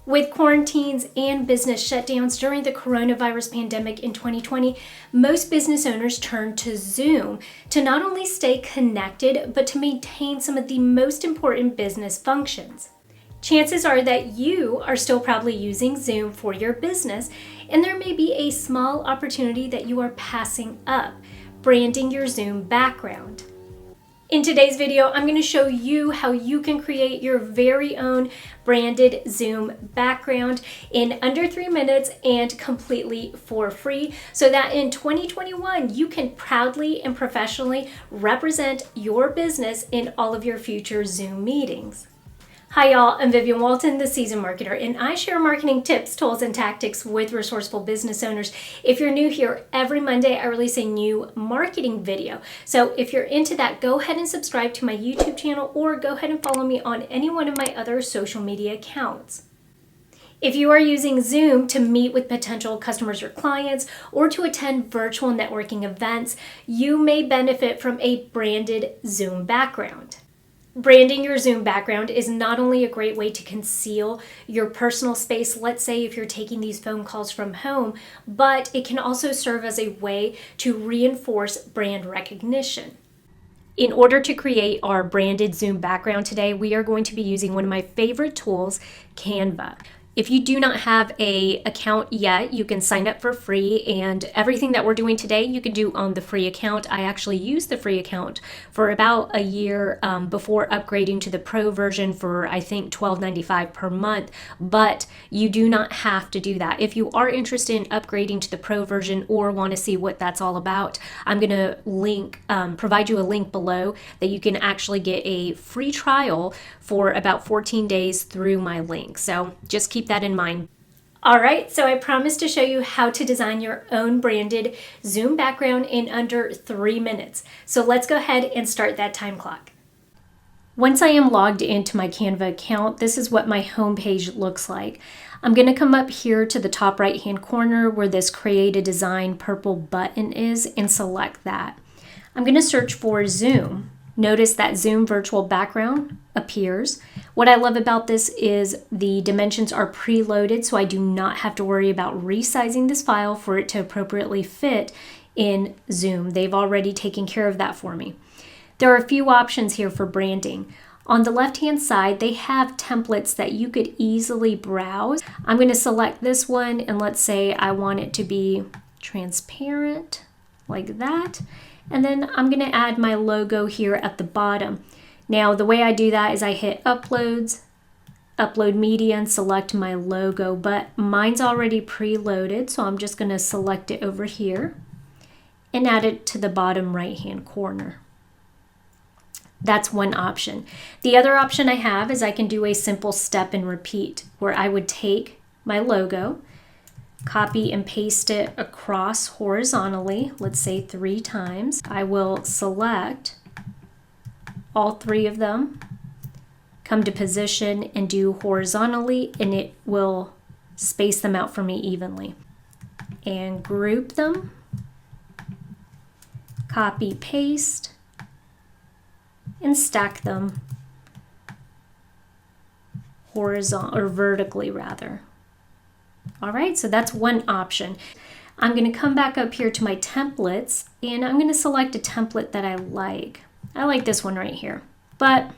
With quarantines and business shutdowns during the coronavirus pandemic in 2020, most business owners turned to Zoom to not only stay connected, but to maintain some of the most important business functions. Chances are that you are still probably using Zoom for your business, and there may be a small opportunity that you are passing up, branding your Zoom background. In today's video, I'm going to show you how you can create your very own branded Zoom background in under 3 minutes and completely for free, so that in 2021, you can proudly and professionally represent your business in all of your future Zoom meetings. Hi y'all, I'm Vivian Walton, the Seasoned Marketer, and I share marketing tips, tools, and tactics with resourceful business owners. If you're new here, every Monday I release a new marketing video. So if you're into that, go ahead and subscribe to my YouTube channel or go ahead and follow me on any one of my other social media accounts. If you are using Zoom to meet with potential customers or clients or to attend virtual networking events, you may benefit from a branded Zoom background. Branding your Zoom background is not only a great way to conceal your personal space, let's say if you're taking these phone calls from home, but it can also serve as a way to reinforce brand recognition. In order to create our branded Zoom background today, we are going to be using one of my favorite tools, Canva. If you do not have an account yet, you can sign up for free, and everything that we're doing today you can do on the free account. I actually used the free account for about a year before upgrading to the pro version for I think $12.95 per month, but you do not have to do that. If you are interested in upgrading to the pro version or want to see what that's all about, I'm going to provide you a link below that you can actually get a free trial for about 14 days through my link. So just keep that in mind. All right, so I promised to show you how to design your own branded Zoom background in under 3 minutes. So let's go ahead and start that time clock. Once I am logged into my Canva account, this is what my homepage looks like. I'm going to come up here to the top right hand corner where this Create a Design purple button is and select that. I'm going to search for Zoom. Notice that Zoom virtual background appears. What I love about this is the dimensions are preloaded, so I do not have to worry about resizing this file for it to appropriately fit in Zoom. They've already taken care of that for me. There are a few options here for branding. On the left-hand side, they have templates that you could easily browse. I'm going to select this one, and let's say I want it to be transparent, like that. And then I'm going to add my logo here at the bottom. Now, the way I do that is I hit Uploads, Upload Media, and select my logo, but mine's already preloaded, so I'm just going to select it over here and add it to the bottom right-hand corner. That's one option. The other option I have is I can do a simple step and repeat, where I would take my logo, copy and paste it across horizontally, let's say 3 times. I will select all 3 of them, come to position and do horizontally, and it will space them out for me evenly. And group them, copy, paste, and stack them horizontal or vertically rather. All right, so that's one option. I'm going to come back up here to my templates, and I'm going to select a template that I like. I like this one right here, but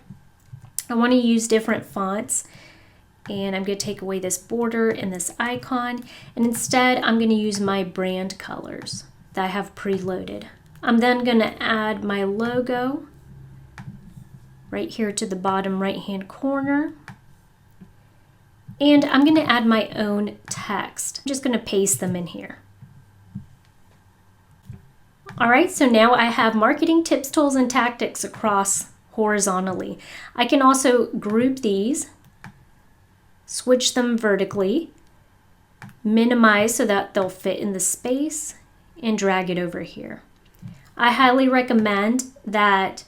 I want to use different fonts, and I'm going to take away this border and this icon, and instead I'm going to use my brand colors that I have preloaded. I'm then going to add my logo right here to the bottom right-hand corner. And I'm going to add my own text. I'm just going to paste them in here. All right, so now I have marketing tips, tools, and tactics across horizontally. I can also group these, switch them vertically, minimize so that they'll fit in the space, and drag it over here. I highly recommend that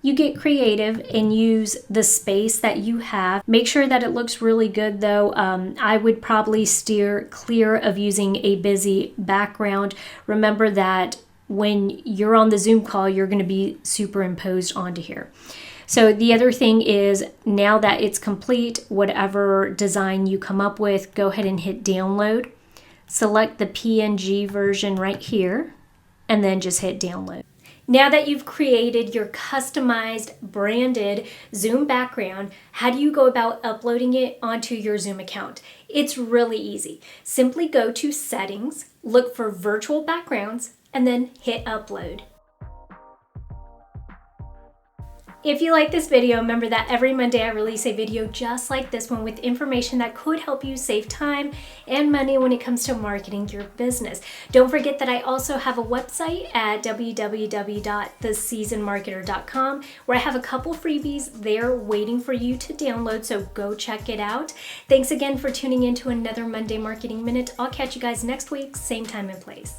you get creative and use the space that you have. Make sure that it looks really good though. I would probably steer clear of using a busy background. Remember that when you're on the Zoom call, you're going to be superimposed onto here. So the other thing is, now that it's complete, whatever design you come up with, go ahead and hit download. Select the PNG version right here, and then just hit download. Now that you've created your customized branded Zoom background, how do you go about uploading it onto your Zoom account? It's really easy. Simply go to Settings, look for Virtual Backgrounds, and then hit Upload. If you like this video, remember that every Monday I release a video just like this one with information that could help you save time and money when it comes to marketing your business. Don't forget that I also have a website at www.theseasonedmarketer.com where I have a couple freebies there waiting for you to download, so go check it out. Thanks again for tuning in to another Monday Marketing Minute. I'll catch you guys next week, same time and place.